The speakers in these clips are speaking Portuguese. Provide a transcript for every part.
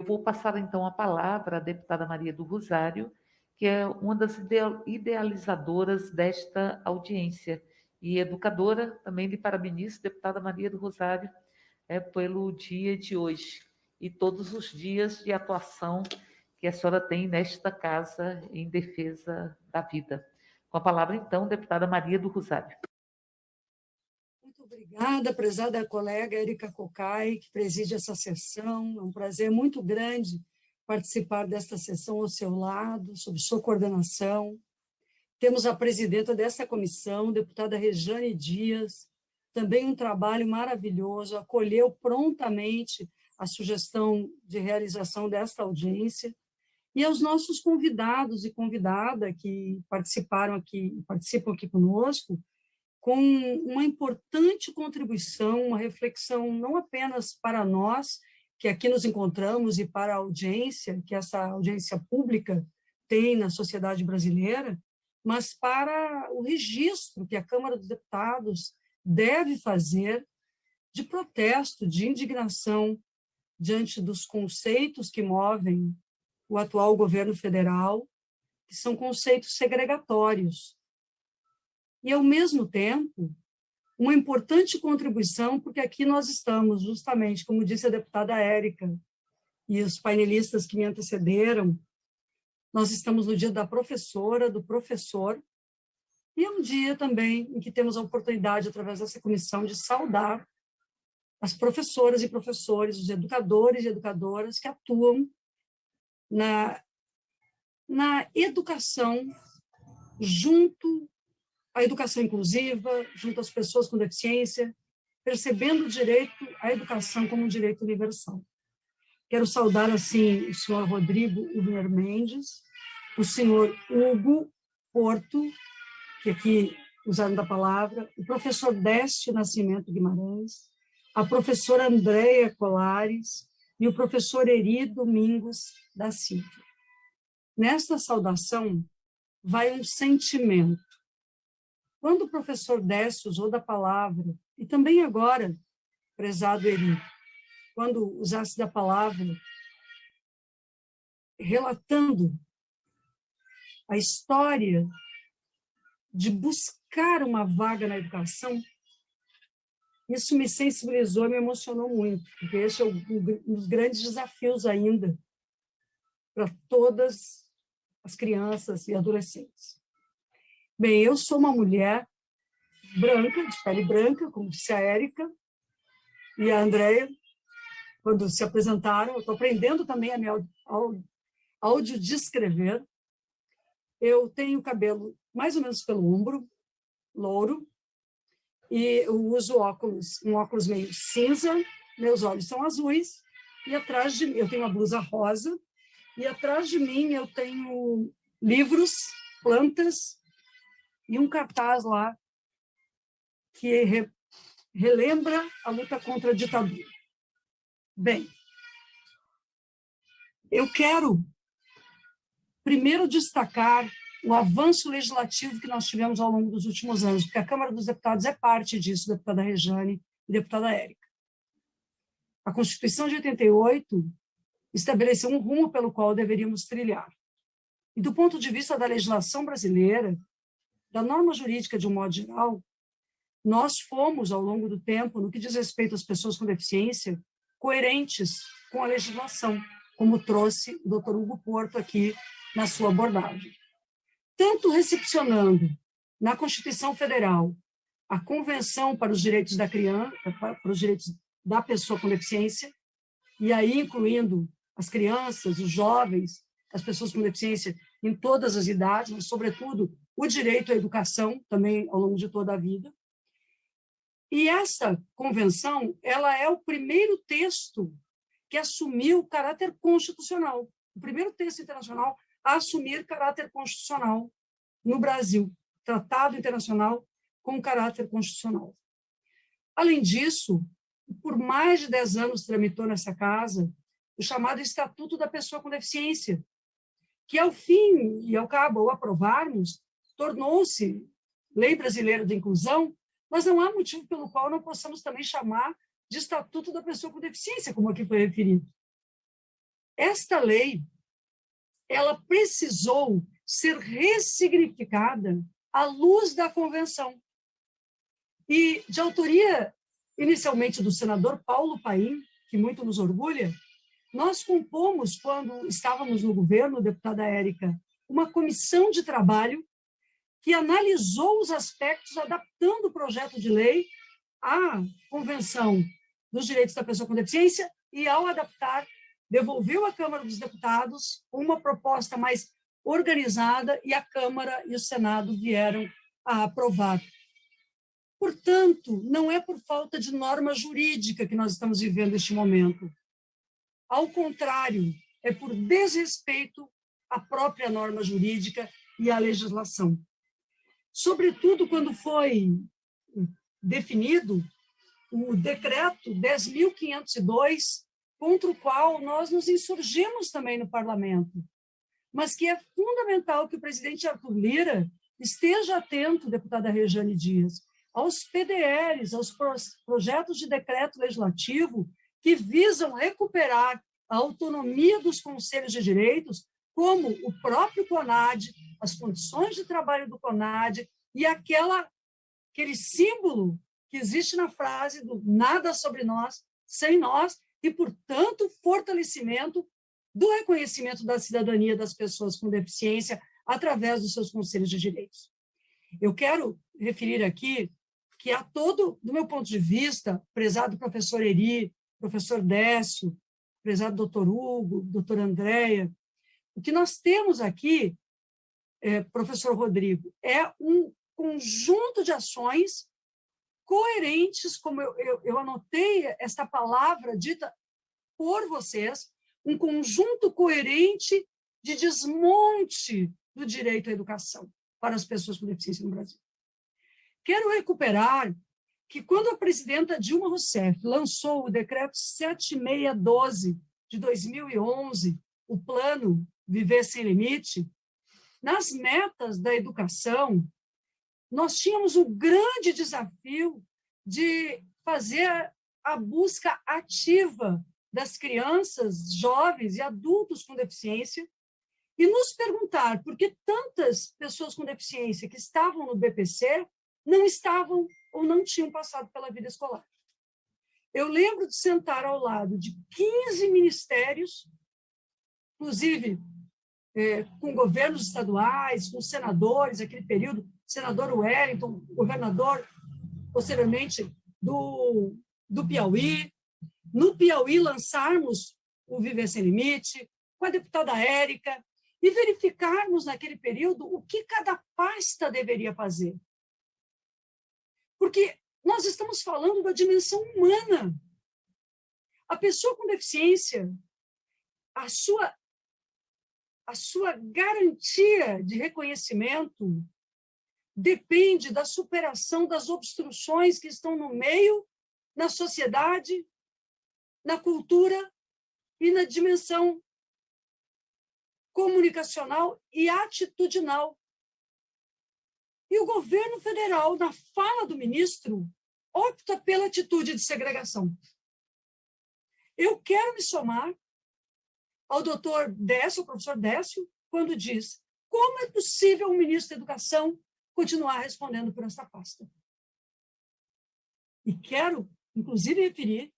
vou passar então a palavra à deputada Maria do Rosário, que é uma das idealizadoras desta audiência e educadora. Também lhe parabenizo, deputada Maria do Rosário, pelo dia de hoje e todos os dias de atuação que a senhora tem nesta casa em defesa da vida. Com a palavra, então, deputada Maria do Rosário. Muito obrigada, prezada colega Érica Cocai, que preside essa sessão. É um prazer muito grande participar desta sessão ao seu lado, sob sua coordenação. Temos a presidenta dessa comissão, deputada Rejane Dias, também um trabalho maravilhoso, acolheu prontamente a sugestão de realização desta audiência, e aos nossos convidados e convidada que participam aqui conosco, com uma importante contribuição, uma reflexão não apenas para nós, que aqui nos encontramos, e para a audiência, que essa audiência pública tem na sociedade brasileira, mas para o registro que a Câmara dos Deputados deve fazer de protesto, de indignação diante dos conceitos que movem o atual governo federal, que são conceitos segregatórios. E, ao mesmo tempo, uma importante contribuição, porque aqui nós estamos, justamente, como disse a deputada Érica e os painelistas que me antecederam, nós estamos no dia da professora, do professor, e é um dia também em que temos a oportunidade, através dessa comissão, de saudar as professoras e professores, os educadores e educadoras que atuam na educação, junto à educação inclusiva, junto às pessoas com deficiência, percebendo o direito à educação como um direito universal. Quero saudar, assim, o senhor Rodrigo Hubner Mendes, o senhor Hugo Porto, que aqui usaram da palavra, o professor Décio Nascimento Guimarães, a professora Andréia Colares e o professor Eri Domingos da Silva. Nesta saudação vai um sentimento. Quando o professor Décio usou da palavra, e também agora, prezado Eri, quando usasse da palavra, relatando a história de buscar uma vaga na educação, isso me sensibilizou e me emocionou muito, porque esse é um dos grandes desafios ainda para todas as crianças e adolescentes. Bem, eu sou uma mulher branca, de pele branca, como disse a Érica e a Andréia, quando se apresentaram. Eu estou aprendendo também a me audiodescrever. Eu tenho cabelo mais ou menos pelo ombro, louro, e eu uso óculos, um óculos meio cinza, meus olhos são azuis, e atrás de mim eu tenho uma blusa rosa, e atrás de mim eu tenho livros, plantas, e um cartaz lá que relembra a luta contra a ditadura. Bem, eu quero primeiro destacar o avanço legislativo que nós tivemos ao longo dos últimos anos, porque a Câmara dos Deputados é parte disso, deputada Rejane e deputada Érica. A Constituição de 88 estabeleceu um rumo pelo qual deveríamos trilhar. E do ponto de vista da legislação brasileira, da norma jurídica de um modo geral, nós fomos, ao longo do tempo, no que diz respeito às pessoas com deficiência, coerentes com a legislação, como trouxe o doutor Hugo Porto aqui na sua abordagem. Tanto recepcionando na Constituição Federal a Convenção para os Direitos da Criança, para os direitos da pessoa com deficiência, e aí incluindo as crianças, os jovens, as pessoas com deficiência em todas as idades, mas, sobretudo, o direito à educação, também ao longo de toda a vida. E essa convenção, ela é o primeiro texto que assumiu o caráter constitucional, o primeiro texto internacional a assumir caráter constitucional no Brasil, tratado internacional com caráter constitucional. Além disso, por mais de 10 anos tramitou nessa casa o chamado Estatuto da Pessoa com Deficiência, que, ao fim e ao cabo, ao aprovarmos, tornou-se Lei Brasileira de Inclusão, mas não há motivo pelo qual não possamos também chamar de Estatuto da Pessoa com Deficiência, como aqui foi referido. esta lei, ela precisou ser ressignificada à luz da convenção. E de autoria, inicialmente, do senador Paulo Paim, que muito nos orgulha, nós compomos, quando estávamos no governo, deputada Érica, uma comissão de trabalho que analisou os aspectos, adaptando o projeto de lei à Convenção dos Direitos da Pessoa com Deficiência e, ao adaptar, devolveu à Câmara dos Deputados uma proposta mais organizada e a Câmara e o Senado vieram a aprovar. Portanto, não é por falta de norma jurídica que nós estamos vivendo este momento. Ao contrário, é por desrespeito à própria norma jurídica e à legislação. Sobretudo quando foi definido o decreto 10.502, contra o qual nós nos insurgimos também no parlamento, mas que é fundamental que o presidente Arthur Lira esteja atento, deputada Rejane Dias, aos PDLs, aos projetos de decreto legislativo que visam recuperar a autonomia dos conselhos de direitos, como o próprio CONAD, as condições de trabalho do CONAD e aquele símbolo que existe na frase do nada sobre nós, sem nós, e, portanto, fortalecimento do reconhecimento da cidadania das pessoas com deficiência através dos seus conselhos de direitos. Eu quero referir aqui que há todo, do meu ponto de vista, prezado professor Eri, professor Décio, prezado doutor Hugo, doutora Andréia, o que nós temos aqui, professor Rodrigo, é um conjunto de ações coerentes, como eu anotei esta palavra dita por vocês, um conjunto coerente de desmonte do direito à educação para as pessoas com deficiência no Brasil. Quero recuperar que, quando a presidenta Dilma Rousseff lançou o decreto 7612 de 2011, o plano Viver Sem Limite, nas metas da educação, nós tínhamos o grande desafio de fazer a busca ativa das crianças, jovens e adultos com deficiência e nos perguntar por que tantas pessoas com deficiência que estavam no BPC não estavam ou não tinham passado pela vida escolar. Eu lembro de sentar ao lado de 15 ministérios, inclusive com governos estaduais, com senadores, naquele período, senador Wellington, governador, posteriormente, do Piauí. No Piauí, lançarmos o Viver Sem Limite, com a deputada Érica, e verificarmos, naquele período, o que cada pasta deveria fazer. Porque nós estamos falando da dimensão humana. A pessoa com deficiência, a sua garantia de reconhecimento depende da superação das obstruções que estão no meio, na sociedade, na cultura e na dimensão comunicacional e atitudinal. E o governo federal, na fala do ministro, opta pela atitude de segregação. Eu quero me somar ao doutor Décio, ao professor Décio, quando diz como é possível o ministro da Educação continuar respondendo por essa pasta. E quero, inclusive, referir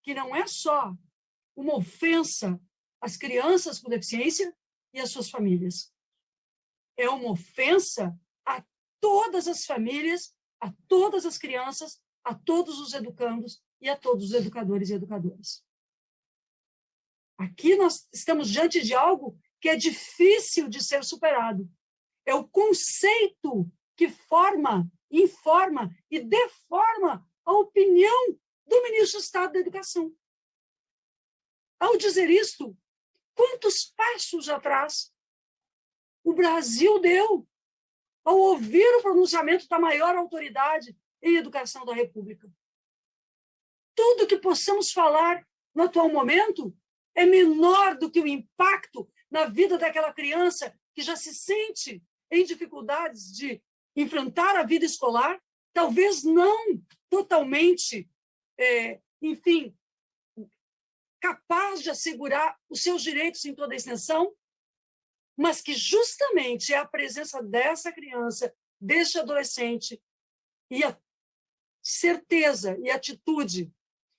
que não é só uma ofensa às crianças com deficiência e às suas famílias. É uma ofensa a todas as famílias, a todas as crianças, a todos os educandos e a todos os educadores e educadoras. Aqui nós estamos diante de algo que é difícil de ser superado. É o conceito que forma, informa e deforma a opinião do ministro do Estado da Educação. Ao dizer isto, quantos passos atrás o Brasil deu ao ouvir o pronunciamento da maior autoridade em educação da República? Tudo que possamos falar no atual momento é menor do que o impacto na vida daquela criança que já se sente em dificuldades de enfrentar a vida escolar, talvez não totalmente, capaz de assegurar os seus direitos em toda a extensão, mas que justamente é a presença dessa criança, deste adolescente, e a certeza e atitude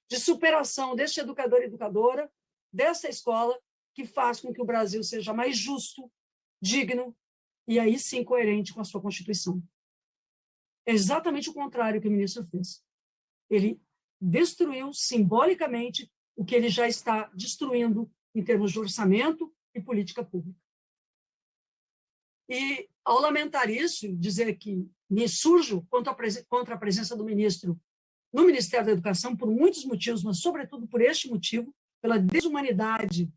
de superação deste educador e educadora, dessa escola, que faz com que o Brasil seja mais justo, digno e aí sim coerente com a sua Constituição. É exatamente o contrário que o ministro fez. Ele destruiu simbolicamente o que ele já está destruindo em termos de orçamento e política pública. E, ao lamentar isso, dizer que me surjo contra a presença do ministro no Ministério da Educação por muitos motivos, mas, sobretudo, por este motivo, pela desumanidade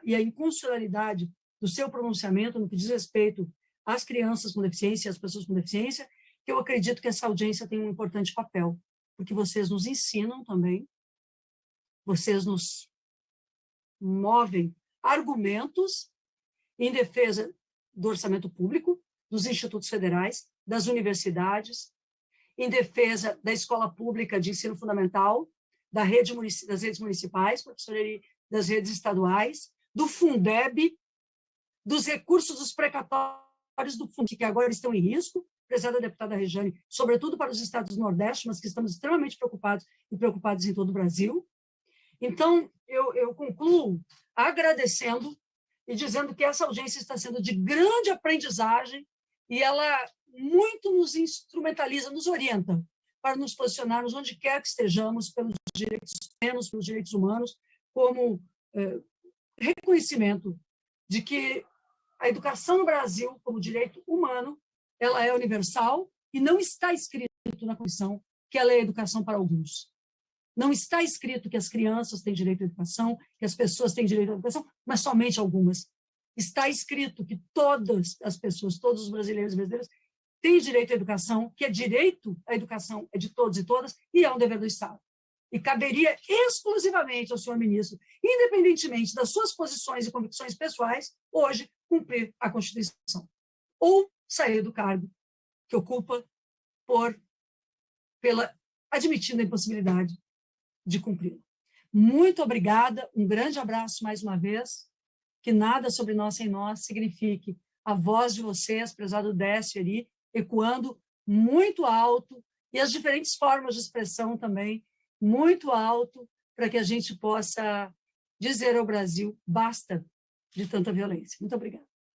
e a inconstitucionalidade do seu pronunciamento no que diz respeito às crianças com deficiência e às pessoas com deficiência, que eu acredito que essa audiência tem um importante papel, porque vocês nos ensinam também, vocês nos movem argumentos em defesa do orçamento público, dos institutos federais, das universidades, em defesa da escola pública de ensino fundamental, das redes municipais, das redes estaduais, do Fundeb, dos recursos dos precatórios do Fundeb, que agora estão em risco, prezada deputada Rejane, sobretudo para os estados do Nordeste, mas que estamos extremamente preocupados em todo o Brasil. Então, eu concluo agradecendo e dizendo que essa audiência está sendo de grande aprendizagem e ela muito nos instrumentaliza, nos orienta para nos posicionarmos onde quer que estejamos pelos direitos humanos, pelos direitos humanos, como reconhecimento de que a educação no Brasil, como direito humano, ela é universal e não está escrito na Constituição que ela é educação para alguns. Não está escrito que as crianças têm direito à educação, que as pessoas têm direito à educação, mas somente algumas. Está escrito que todas as pessoas, todos os brasileiros e brasileiras, têm direito à educação, que é direito à educação é de todos e todas, e é um dever do Estado. E caberia exclusivamente ao senhor ministro, independentemente das suas posições e convicções pessoais, hoje, cumprir a Constituição. Ou sair do cargo que ocupa admitindo a impossibilidade de cumpri-lo. Muito obrigada, um grande abraço mais uma vez, que nada sobre nós sem nós signifique a voz de vocês, prezado Décio ali, ecoando muito alto, e as diferentes formas de expressão também, muito alto, para que a gente possa dizer ao Brasil, basta de tanta violência. Muito obrigada.